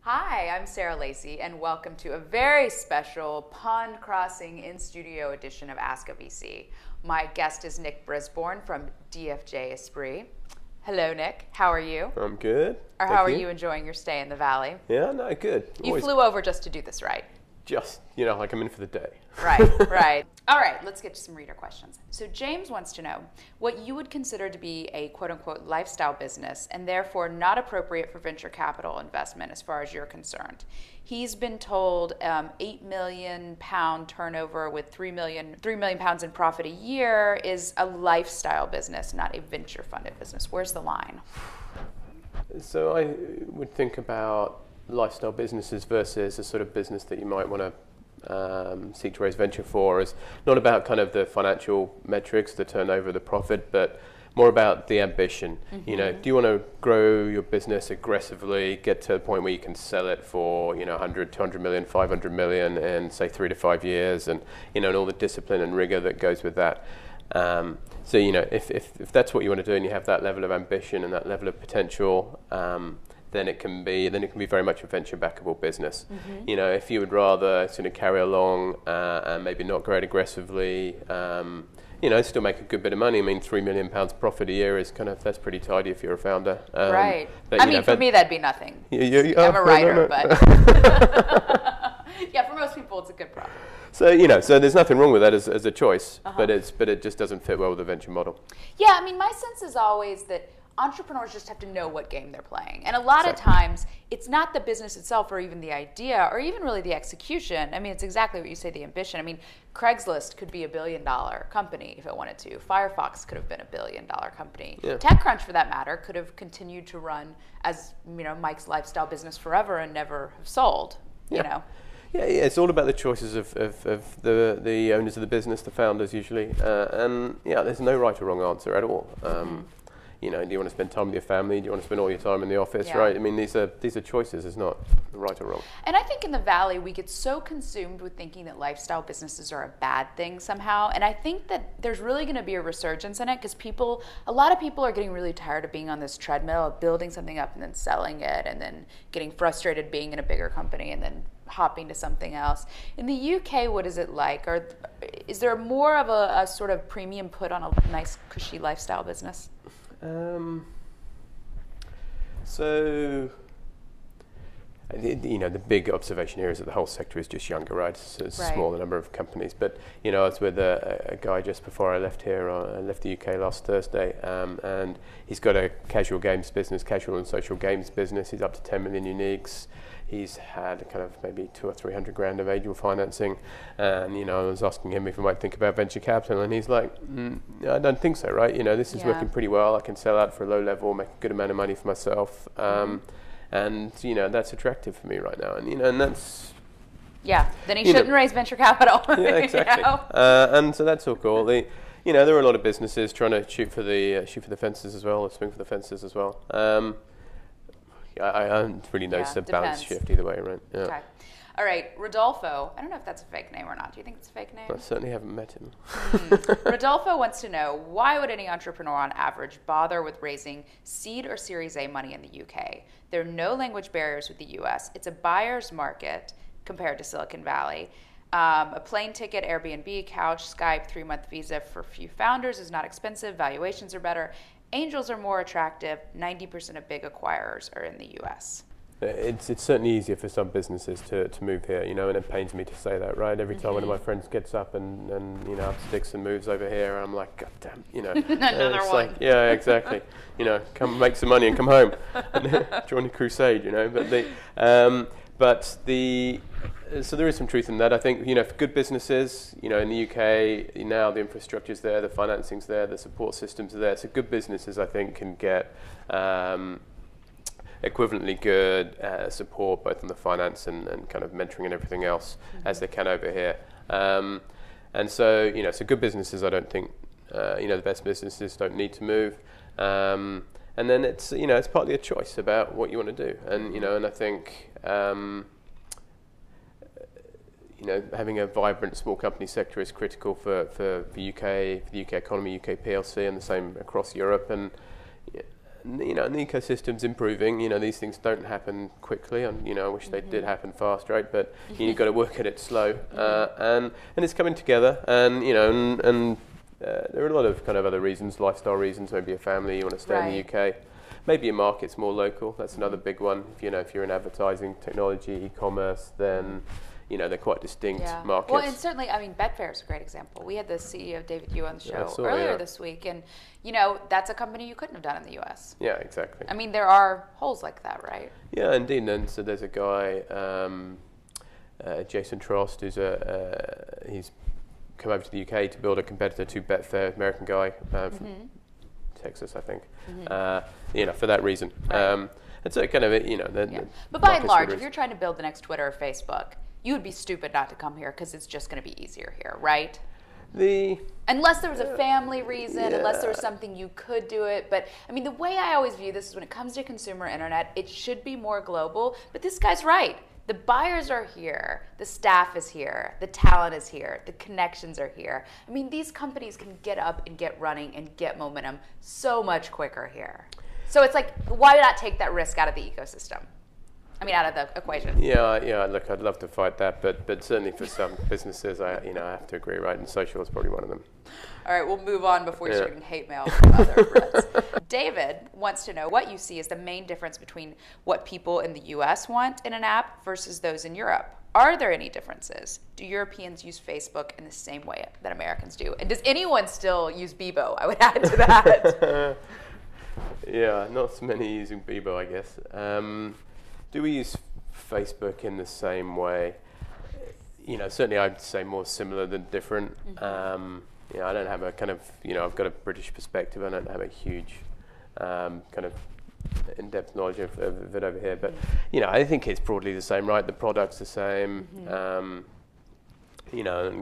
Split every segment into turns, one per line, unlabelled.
Hi, I'm Sarah Lacy, and welcome to a very special pond crossing in-studio edition of Ask a VC. My guest is Nic Brisbourne from DFJ Esprit. Hello, Nic. How are you?
I'm good.
Or how are you enjoying your stay in the Valley?
Yeah, no, good.
You flew over just to do this, right?
Just, like I'm in for the day.
Right, right. All right, let's get to some reader questions. So James wants to know what you would consider to be a quote-unquote lifestyle business and therefore not appropriate for venture capital investment as far as you're concerned. He's been told £8 million turnover with £3 million in profit a year is a lifestyle business, not a venture-funded business. Where's the line?
So I would think about lifestyle businesses versus a sort of business that you might want to seek to raise venture for is not about kind of the financial metrics, the turnover, the profit, but more about the ambition. Mm-hmm. Do you want to grow your business aggressively, get to a point where you can sell it for 100, 200 million, 500 million in say 3 to 5 years, and and all the discipline and rigor that goes with that. So if that's what you want to do and you have that level of ambition and that level of potential, then it can be very much a venture backable business. Mm-hmm. If you would rather sort of carry along and maybe not grow it aggressively, still make a good bit of money. I mean, £3 million profit a year is that's pretty tidy if you're a founder.
Right. But, for me that'd be nothing. I'm a writer, but yeah, for most people it's a good profit.
So there's nothing wrong with that as a choice, but it just doesn't fit well with the venture model.
Yeah, my sense is always that entrepreneurs just have to know what game they're playing. And a lot of times, it's not the business itself or even the idea or even really the execution. It's exactly what you say, the ambition. Craigslist could be $1 billion company if it wanted to. Firefox could have been $1 billion company. Yeah. TechCrunch, for that matter, could have continued to run as Mike's lifestyle business forever and never have sold, Yeah,
it's all about the choices of the owners of the business, the founders usually. And there's no right or wrong answer at all. Do you want to spend time with your family? Do you want to spend all your time in the office, right? These are choices. It's not right or wrong.
And I think in the Valley, we get so consumed with thinking that lifestyle businesses are a bad thing somehow. And I think that there's really going to be a resurgence in it because a lot of people are getting really tired of being on this treadmill of building something up and then selling it and then getting frustrated being in a bigger company and then hopping to something else. In the UK, what is it like? Is there more of a sort of premium put on a nice, cushy lifestyle business?
The big observation here is that the whole sector is just younger, right? So it's a smaller number of companies. But, I was with a guy just before I left here. I left the UK last Thursday, and he's got a casual and social games business. He's up to 10 million uniques. He's had kind of maybe 200 or 300 grand of angel financing, and I was asking him if he might think about venture capital, and he's like, I don't think so, right? This is working pretty well. I can sell out for a low level, make a good amount of money for myself, and that's attractive for me right now, and that's
Then he shouldn't raise venture capital.
Yeah, exactly. And so that's all cool. There are a lot of businesses trying to shoot for the fences as well, or swing for the fences as well. I don't really notice a balance shift either way, right? Yeah.
Okay. All right, Rodolfo. I don't know if that's a fake name or not. Do you think it's a fake name?
I certainly haven't met him.
Rodolfo wants to know, why would any entrepreneur on average bother with raising seed or Series A money in the UK? There are no language barriers with the US. It's a buyer's market compared to Silicon Valley. A plane ticket, Airbnb, couch, Skype, 3-month visa for few founders is not expensive. Valuations are better. Angels are more attractive. 90% of big acquirers are in the US.
It's certainly easier for some businesses to move here, and it pains me to say that, right? Every time one of my friends gets up and up sticks and moves over here, I'm like, God damn,
Another one.
Like, yeah, exactly. Come make some money and come home and join the crusade, So there is some truth in that. I think, for good businesses, in the UK, now the infrastructure's there, the financing's there, the support systems are there. So good businesses, I think, can get equivalently good support, both on the finance and kind of mentoring and everything else, as they can over here. And so, so good businesses, I don't think, the best businesses don't need to move. And then it's partly a choice about what you want to do. And, and I think, having a vibrant small company sector is critical for the UK economy, UK PLC, and the same across Europe. And and the ecosystem's improving. These things don't happen quickly, and I wish they did happen fast, right? But you've got to work at it slow, and it's coming together. And there are a lot of kind of other reasons, lifestyle reasons. Maybe a family, you want to stay in the UK. Maybe your market's more local. That's another big one. If you're in advertising, technology, e-commerce, then they're quite distinct markets.
Well, and certainly, Betfair is a great example. We had the CEO, David Yu, on the show earlier this week, and, that's a company you couldn't have done in the US.
Yeah, exactly.
There are holes like that, right?
Yeah, indeed. And so there's a guy, Jason Trost, he's come over to the UK to build a competitor to Betfair, American guy from Texas, I think, for that reason. Right. And so kind of,
But by and large, if you're trying to build the next Twitter or Facebook, you would be stupid not to come here because it's just going to be easier here, right? Unless there was a family reason, unless there was something you could do it. But the way I always view this is when it comes to consumer internet, it should be more global. But this guy's right. The buyers are here, the staff is here, the talent is here, the connections are here. These companies can get up and get running and get momentum so much quicker here. So it's like, why not take that risk out of the ecosystem? Out of the equation.
Yeah. Look, I'd love to fight that, but certainly for some businesses, I have to agree, right? And social is probably one of them.
All right, we'll move on before you're getting hate mail from other Brits. David wants to know what you see as the main difference between what people in the U.S. want in an app versus those in Europe. Are there any differences? Do Europeans use Facebook in the same way that Americans do? And does anyone still use Bebo? I would add to that.
Yeah, not so many using Bebo, I guess. Do we use Facebook in the same way? Certainly I'd say more similar than different. I don't have a kind of, I've got a British perspective. I don't have a huge kind of in-depth knowledge of it over here. But, I think it's broadly the same, right? The product's the same. And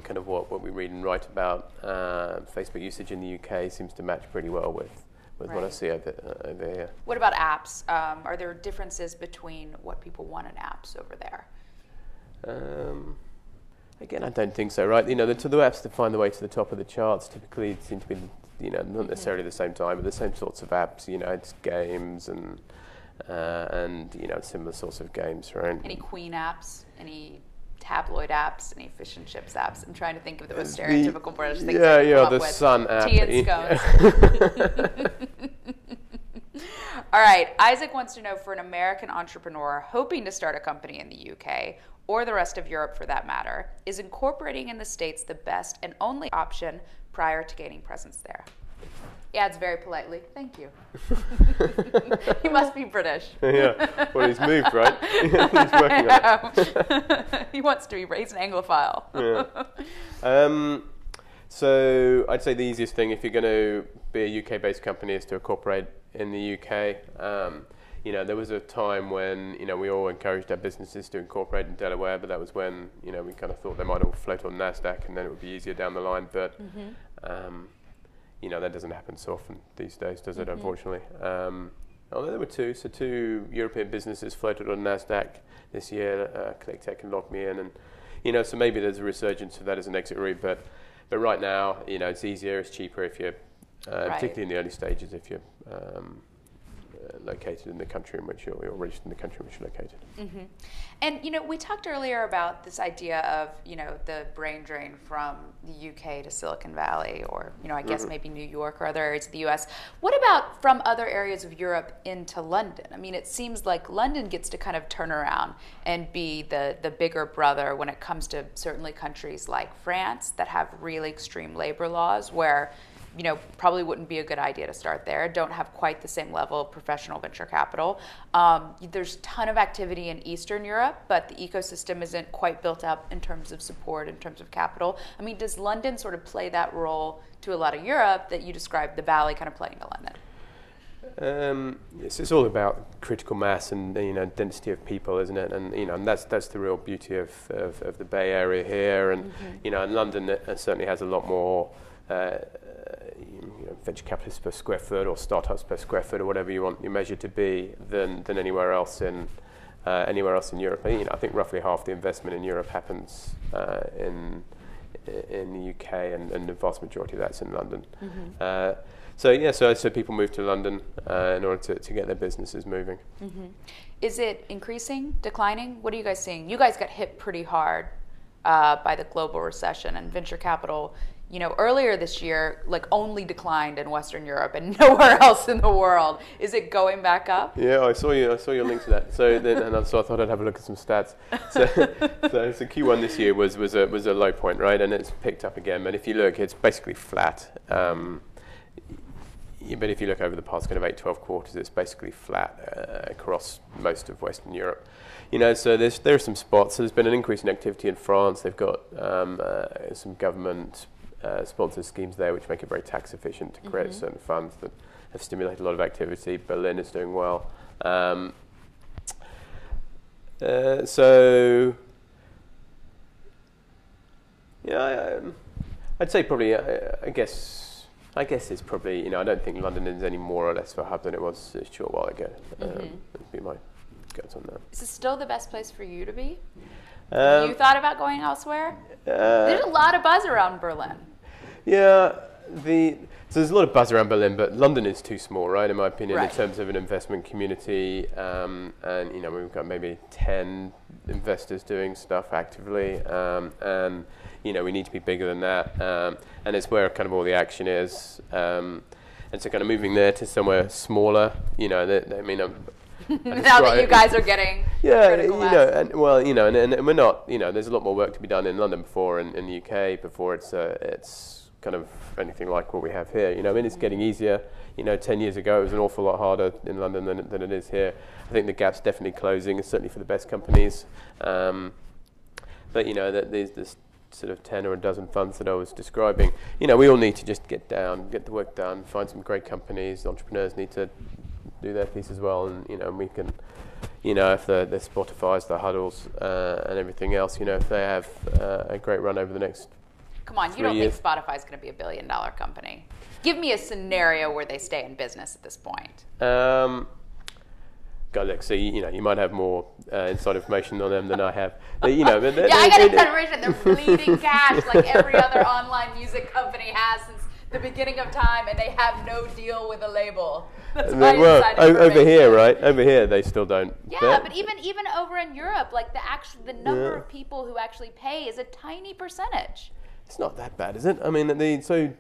kind of what we read and write about Facebook usage in the UK seems to match pretty well with what I see over here.
What about apps? Are there differences between what people want in apps over there?
Again, I don't think so, right? The apps that find their way to the top of the charts typically seem to be, not necessarily the same time, but the same sorts of apps. It's games and similar sorts of games, right?
Any Queen apps? Any tabloid apps? Any fish and chips apps? I'm trying to think of the most stereotypical British things.
The Sun app.
Tea and scones. All right. Isaac wants to know, for an American entrepreneur hoping to start a company in the UK, or the rest of Europe for that matter, is incorporating in the States the best and only option prior to gaining presence there? He adds very politely, thank you. He must be British.
Yeah, well, he's moved, right? He's working on
it. He wants to be, he's an Anglophile.
Yeah. So I'd say the easiest thing, if you're going to be a UK-based company, is to incorporate in the UK. There was a time when, we all encouraged our businesses to incorporate in Delaware, but that was when, we kind of thought they might all float on NASDAQ and then it would be easier down the line. But, that doesn't happen so often these days, does it, unfortunately? Although there were two European businesses floated on NASDAQ this year, ClickTech and LogMeIn. And, so maybe there's a resurgence of that as an exit route. But right now, it's easier, it's cheaper if you're, particularly in the early stages, if you're located in the country in which you're registered in the country in which you're located. And
we talked earlier about this idea of the brain drain from the UK to Silicon Valley, or I guess maybe New York or other areas of the US. What about from other areas of Europe into London? It seems like London gets to kind of turn around and be the bigger brother when it comes to certainly countries like France that have really extreme labor laws, where probably wouldn't be a good idea to start there. Don't have quite the same level of professional venture capital. There's a ton of activity in Eastern Europe, but the ecosystem isn't quite built up in terms of support, in terms of capital. Does London sort of play that role to a lot of Europe that you described the Valley kind of playing to London?
It's all about critical mass and density of people, isn't it? And that's the real beauty of the Bay Area here. And and London certainly has a lot more venture capitalists per square foot, or startups per square foot, or whatever you want your measure to be, than anywhere else in Europe. I think roughly half the investment in Europe happens in the UK, and the vast majority of that's in London. So people move to London in order to get their businesses moving.
Mm-hmm. Is it increasing, declining? What are you guys seeing? You guys got hit pretty hard by the global recession, and venture capital, earlier this year, like only declined in Western Europe and nowhere else in the world. Is it going back up?
Yeah, I saw your link to that. So I thought I'd have a look at some stats. So Q1 this year was a low point, right? And it's picked up again. But if you look, it's basically flat. But if you look over the past kind of 8-12 quarters, it's basically flat across most of Western Europe. So there are some spots. So there's been an increase in activity in France. They've got some government sponsored schemes there, which make it very tax efficient to create certain funds that have stimulated a lot of activity. Berlin is doing well. I'd say probably. I guess it's probably. I don't think London is any more or less of a hub than it was a short while ago. That'd be my guts on that.
Is it still the best place for you to be? Have you thought about going elsewhere? There's a lot of buzz around Berlin.
Yeah, so there's a lot of buzz around Berlin, but London is too small, right? In my opinion,
Right.
in terms of an investment community, and we've got maybe 10 investors doing stuff actively, and we need to be bigger than that, and it's where kind of all the action is, and so kind of moving there to somewhere smaller, now
that you guys are getting critical mass.
and we're not, there's a lot more work to be done in London before in the UK before it's kind of anything like what we have here. It's getting easier. 10 years ago it was an awful lot harder in London than it is here. I think the gap's definitely closing, certainly for the best companies. But that there's this sort of 10 or a dozen funds that I was describing. We all need to just get the work done, find some great companies. Entrepreneurs need to do their piece as well, and we can, if the Spotify's, the Huddles, and everything else, if they have a great run over the next.
Come on, you don't think Spotify's going to be a $1 billion company? Give me a scenario where they stay in business at this point.
God, look, so you might have more inside information on them than I have. But,
I got information. They're bleeding cash like every other online music company has since the beginning of time, and they have no deal with a label. That's my inside information.
Over here, right? Over here, they still don't.
Yeah, but even over in Europe, like the number of people who actually pay is a tiny percentage.
It's not that bad, is it? I mean, they've. So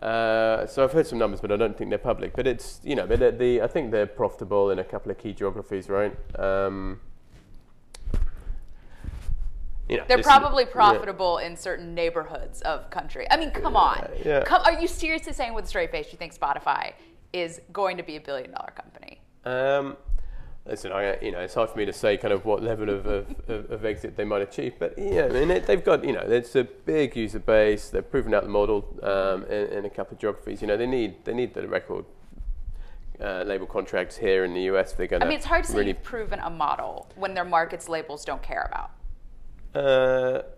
I've heard some numbers, but I don't think they're public. But it's I think they're profitable in a couple of key geographies, right?
They're probably profitable in certain neighborhoods of country. I mean, come on.
Yeah.
Are you seriously saying with a straight face you think Spotify is going to be a $1 billion company?
Listen, it's hard for me to say kind of what level of exit they might achieve, but they've got, it's a big user base. They've proven out the model in a couple of geographies. They need the record label contracts here in the US. They're going to.
It's hard to say you've proven a model when their markets labels don't care about.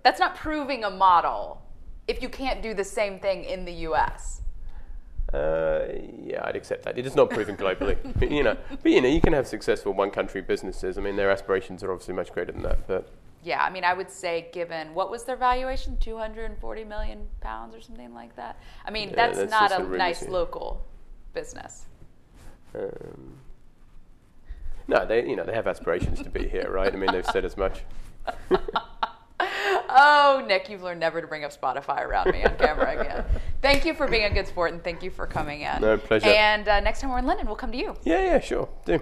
That's not proving a model if you can't do the same thing in the US.
Yeah, I'd accept that. It is not proven globally, but you can have successful one-country businesses. I mean, their aspirations are obviously much greater than that. But
yeah, I would say, given what was their valuation, £240 million or something like that. That's not a nice local business.
No, they have aspirations to be here, right? They've said as much.
Oh, Nick, you've learned never to bring up Spotify around me on camera again. Thank you for being a good sport, and thank you for coming in.
No, pleasure.
And next time we're in London, we'll come to you.
Yeah, sure. Do.